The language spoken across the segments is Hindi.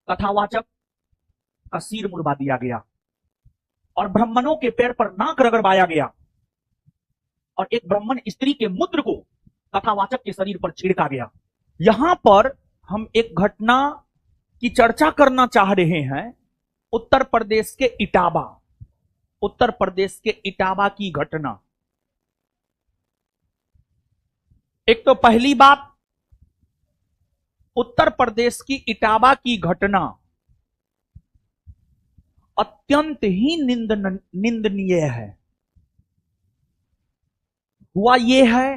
कथावाचक का सिर मुड़वा दिया गया और ब्राह्मणों के पैर पर नाक रगड़वाया गया और एक ब्राह्मण स्त्री के मूत्र को कथावाचक के शरीर पर छिड़का गया। यहां पर हम एक घटना की चर्चा करना चाह रहे हैं। उत्तर प्रदेश के इटावा की घटना। एक तो पहली बात, उत्तर प्रदेश की इटावा की घटना अत्यंत ही निंदनीय है। हुआ यह है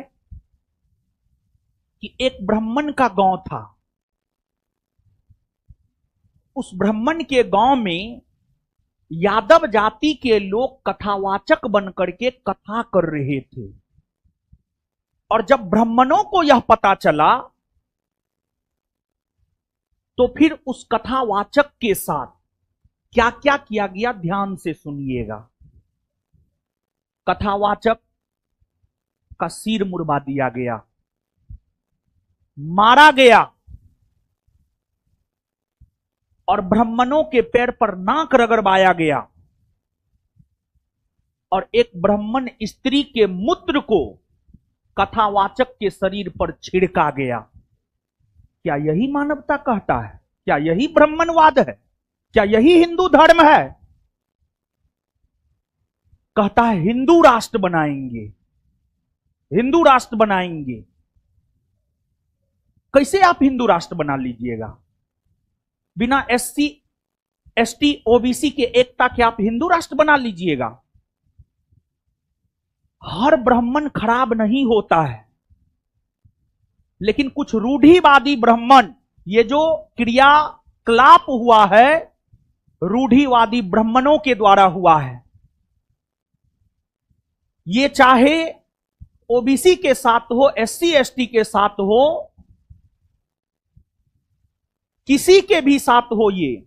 कि एक ब्राह्मण का गांव था। उस ब्राह्मण के गांव में यादव जाति के लोग कथावाचक बनकर के कथा कर रहे थे और जब ब्राह्मणों को यह पता चला तो फिर उस कथावाचक के साथ क्या क्या किया गया, ध्यान से सुनिएगा। कथावाचक का सिर मुड़वा दिया गया, मारा गया और ब्राह्मणों के पैर पर नाक रगड़वाया गया और एक ब्राह्मण स्त्री के मूत्र को कथावाचक के शरीर पर छिड़का गया। क्या यही मानवता कहता है? क्या यही ब्राह्मणवाद है? क्या यही हिंदू धर्म है? कहता है हिंदू राष्ट्र बनाएंगे, हिंदू राष्ट्र बनाएंगे। कैसे आप हिंदू राष्ट्र बना लीजिएगा? बिना SC ST OBC के एकता के आप हिंदू राष्ट्र बना लीजिएगा? हर ब्राह्मण खराब नहीं होता है, लेकिन कुछ रूढ़िवादी ब्राह्मण, ये जो क्रियाकलाप हुआ है रूढ़िवादी ब्राह्मणों के द्वारा हुआ है। ये चाहे OBC के साथ हो, SC ST के साथ हो, किसी के भी साथ हो, ये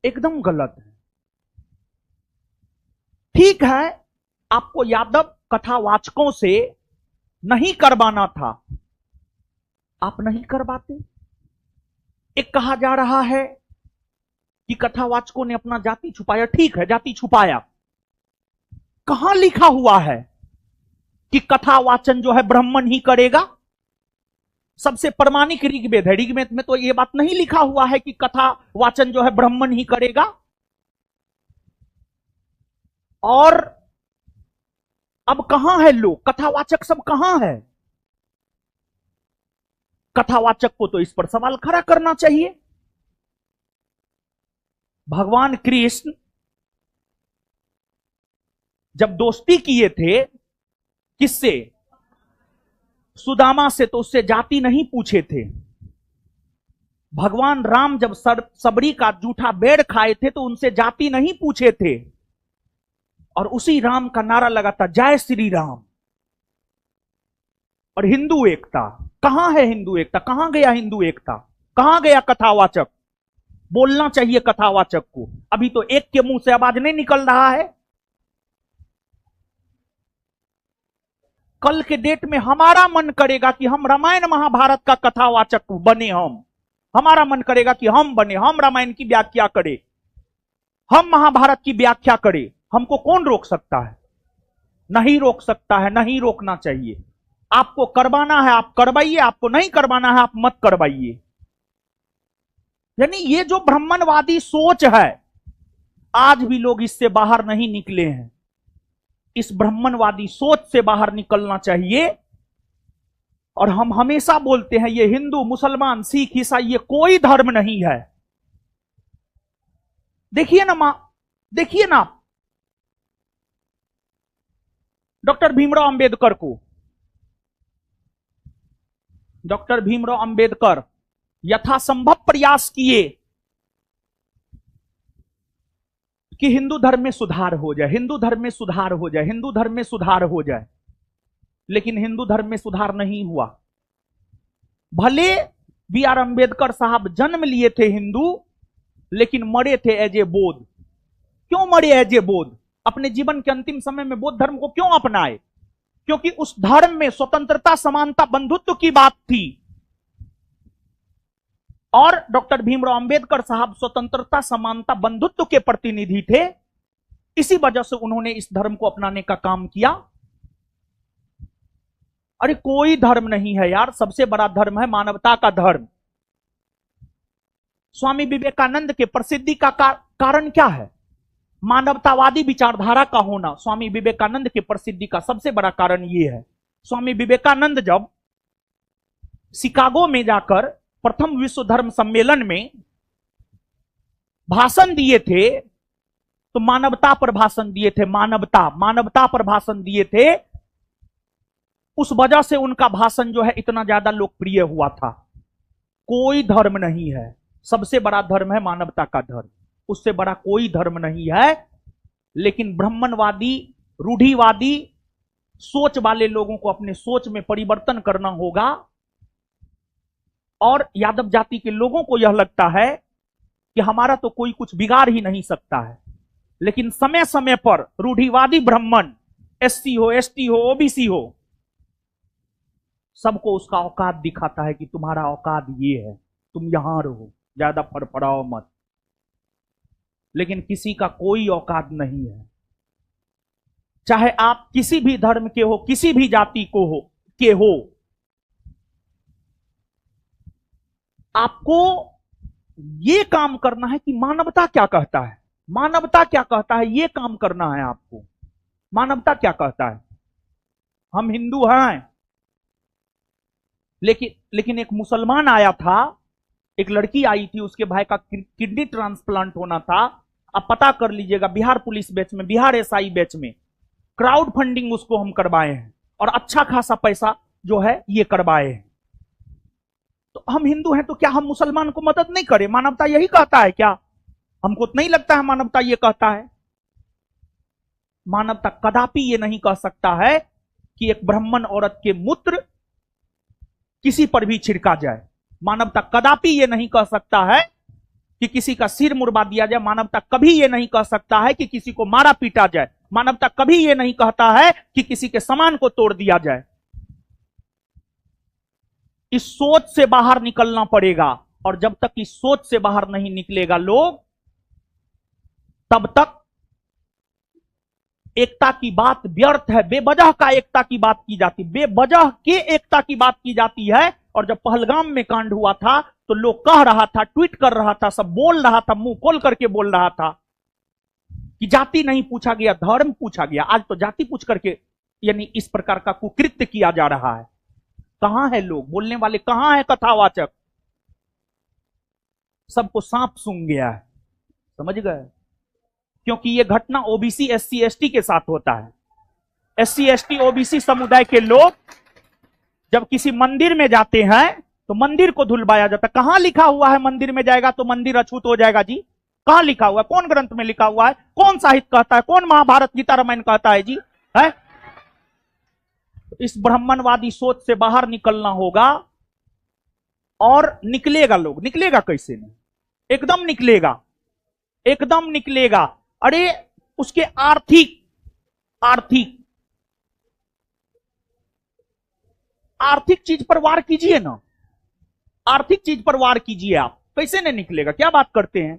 एकदम गलत है। ठीक है, आपको यादव कथावाचकों से नहीं करवाना था, आप नहीं करवाते। एक कहा जा रहा है कि कथावाचकों ने अपना जाति छुपाया। ठीक है, जाति छुपाया। कहां लिखा हुआ है कि कथावाचन जो है ब्राह्मण ही करेगा? सबसे प्रमाणिक ऋग्वेद है। ऋग्वेद में तो यह बात नहीं लिखा हुआ है कि कथावाचन जो है ब्राह्मण ही करेगा। और अब कहां है लोग? कथावाचक सब कहां है? कथावाचक को तो इस पर सवाल खड़ा करना चाहिए। भगवान कृष्ण जब दोस्ती किए थे किससे? सुदामा से, तो उससे जाति नहीं पूछे थे। भगवान राम जब सबरी का जूठा बेड़ खाए थे तो उनसे जाति नहीं पूछे थे और उसी राम का नारा लगा था, जय श्री राम। और हिंदू एकता कहां है? हिंदू एकता कहां गया? हिंदू एकता कहां गया? कथावाचक बोलना चाहिए कथावाचक को। अभी तो एक के मुंह से आवाज नहीं निकल रहा है। कल के डेट में हमारा मन करेगा कि हम रामायण महाभारत का कथावाचक बने। हमारा मन करेगा कि हम बने, हम रामायण की व्याख्या करें, हम महाभारत की व्याख्या करें। हमको कौन रोक सकता है? नहीं रोक सकता है, नहीं रोकना चाहिए। आपको करवाना है आप करवाइए, आपको नहीं करवाना है आप मत करवाइए। यानी ये जो ब्राह्मणवादी सोच है, आज भी लोग इससे बाहर नहीं निकले हैं। इस ब्राह्मणवादी सोच से बाहर निकलना चाहिए। और हम हमेशा बोलते हैं ये हिंदू, मुसलमान, सिख, ईसाई ये कोई धर्म नहीं है। देखिए ना देखिए ना डॉक्टर भीमराव अंबेडकर को। डॉक्टर भीमराव अंबेडकर यथासंभव प्रयास किए कि हिंदू धर्म में सुधार हो जाए, हिंदू धर्म में सुधार हो जाए, हिंदू धर्म में सुधार हो जाए। लेकिन हिंदू धर्म में सुधार नहीं हुआ। भले BR अंबेडकर साहब जन्म लिए थे हिंदू, लेकिन मरे थे एज ए बौद्ध। क्यों मरे एज ए बौद्ध? अपने जीवन के अंतिम समय में बौद्ध धर्म को क्यों अपनाए? क्योंकि उस धर्म में स्वतंत्रता, समानता, बंधुत्व की बात थी और डॉक्टर भीमराव अंबेडकर साहब स्वतंत्रता, समानता, बंधुत्व के प्रतिनिधि थे। इसी वजह से उन्होंने इस धर्म को अपनाने का काम किया। अरे कोई धर्म नहीं है यार, सबसे बड़ा धर्म है मानवता का धर्म। स्वामी विवेकानंद के प्रसिद्धि का कारण क्या है? मानवतावादी विचारधारा का होना स्वामी विवेकानंद के प्रसिद्धि का सबसे बड़ा कारण यह है। स्वामी विवेकानंद जब शिकागो में जाकर प्रथम विश्व धर्म सम्मेलन में भाषण दिए थे, तो मानवता पर भाषण दिए थे। मानवता पर भाषण दिए थे। उस वजह से उनका भाषण जो है इतना ज्यादा लोकप्रिय हुआ था। कोई धर्म नहीं है, सबसे बड़ा धर्म है मानवता का धर्म, उससे बड़ा कोई धर्म नहीं है। लेकिन ब्राह्मणवादी, रूढ़िवादी सोच वाले लोगों को अपने सोच में परिवर्तन करना होगा। और यादव जाति के लोगों को यह लगता है कि हमारा तो कोई कुछ बिगाड़ ही नहीं सकता है। लेकिन समय समय पर रूढ़िवादी ब्राह्मण, एससी हो, एसटी हो, ओबीसी हो, सबको उसका औकात दिखाता है कि तुम्हारा औकात ये है, तुम यहां रहो, ज्यादा फड़फड़ाओ मत। लेकिन किसी का कोई औकात नहीं है। चाहे आप किसी भी धर्म के हो, किसी भी जाति के हो, आपको यह काम करना है कि मानवता क्या कहता है, मानवता क्या कहता है, यह काम करना है आपको। मानवता क्या कहता है? हम हिंदू हैं, लेकिन एक मुसलमान आया था, एक लड़की आई थी, उसके भाई का किडनी ट्रांसप्लांट होना था। आप पता कर लीजिएगा, बिहार पुलिस बैच में, बिहार एसआई बैच में क्राउड फंडिंग उसको हम करवाए हैं और अच्छा खासा पैसा जो है ये करवाए हैं। तो हम हिंदू हैं तो क्या हम मुसलमान को मदद नहीं करें? मानवता यही कहता है क्या? हमको तो नहीं लगता है मानवता ये कहता है। मानवता कदापि ये नहीं कह सकता है कि एक ब्राह्मण औरत के मूत्र किसी पर भी छिड़का जाए। मानवता कदापि ये नहीं कह सकता है कि किसी का सिर मुड़वा दिया जाए। मानवता कभी ये नहीं कह सकता है कि किसी को मारा पीटा जाए। मानवता कभी ये नहीं कहता है कि किसी के सामान को तोड़ दिया जाए। इस सोच से बाहर निकलना पड़ेगा, और जब तक इस सोच से बाहर नहीं निकलेगा लोग, तब तक एकता की बात व्यर्थ है। बेवजह का एकता की बात की जाती, बेवजह के एकता की बात की जाती है। और जब पहलगाम में कांड हुआ था तो लोग कह रहा था, ट्वीट कर रहा था, सब बोल रहा था, मुंह खोल करके बोल रहा था कि जाति नहीं पूछा गया, धर्म पूछा गया। आज तो जाति पूछ करके यानी इस प्रकार का कुकृत्य किया जा रहा है। कहां है लोग बोलने वाले, कहां है कथावाचक? सबको सांप सूंघ गया है, समझ गए? क्योंकि यह घटना ओबीसी, एससी, एसटी के साथ होता है। एससी, एसटी, ओबीसी समुदाय के लोग जब किसी मंदिर में जाते हैं तो मंदिर को धुलवाया जाता है। कहां लिखा हुआ है मंदिर में जाएगा तो मंदिर अछूत हो जाएगा जी? कहां लिखा हुआ है? कौन ग्रंथ में लिखा हुआ है? कौन साहित्य कहता है? कौन महाभारत, गीता, रामायण कहता है जी? है? इस ब्राह्मणवादी सोच से बाहर निकलना होगा। और निकलेगा लोग, निकलेगा कैसे नहीं? एकदम निकलेगा, एकदम निकलेगा। अरे उसके आर्थिक चीज पर वार कीजिए ना, आर्थिक चीज पर वार कीजिए। आप कैसे नहीं निकलेगा? क्या बात करते हैं?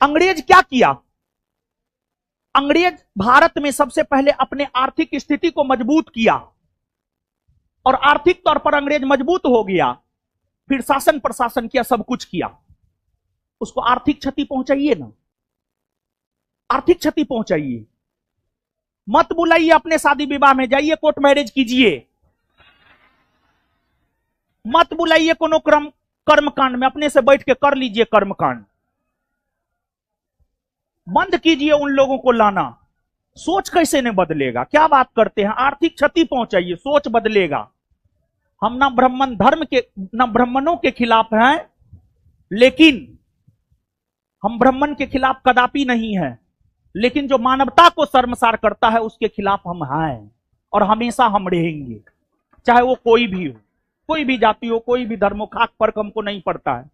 अंग्रेज क्या किया? अंग्रेज भारत में सबसे पहले अपने आर्थिक स्थिति को मजबूत किया, और आर्थिक तौर पर अंग्रेज मजबूत हो गया, फिर शासन प्रशासन किया, सब कुछ किया। उसको आर्थिक क्षति पहुंचाइए ना, आर्थिक क्षति पहुंचाइए। मत बुलाइए, अपने शादी विवाह में जाइए, कोर्ट मैरिज कीजिए। मत बुलाइए कोनो कर्मकांड में, अपने से बैठ के कर लीजिए कर्मकांड। बंद कीजिए उन लोगों को लाना। सोच कैसे नहीं बदलेगा? क्या बात करते हैं? आर्थिक क्षति पहुंचाइए, सोच बदलेगा। हम ना ब्राह्मण धर्म के, ना ब्राह्मणों के खिलाफ हैं, लेकिन हम ब्राह्मण के खिलाफ कदापि नहीं है। लेकिन जो मानवता को शर्मसार करता है उसके खिलाफ हम हैं, और हमेशा हम रहेंगे, चाहे वो कोई भी हो, कोई भी जाति हो, कोई भी धर्म हो। खाक फर्क हमको नहीं पड़ता है।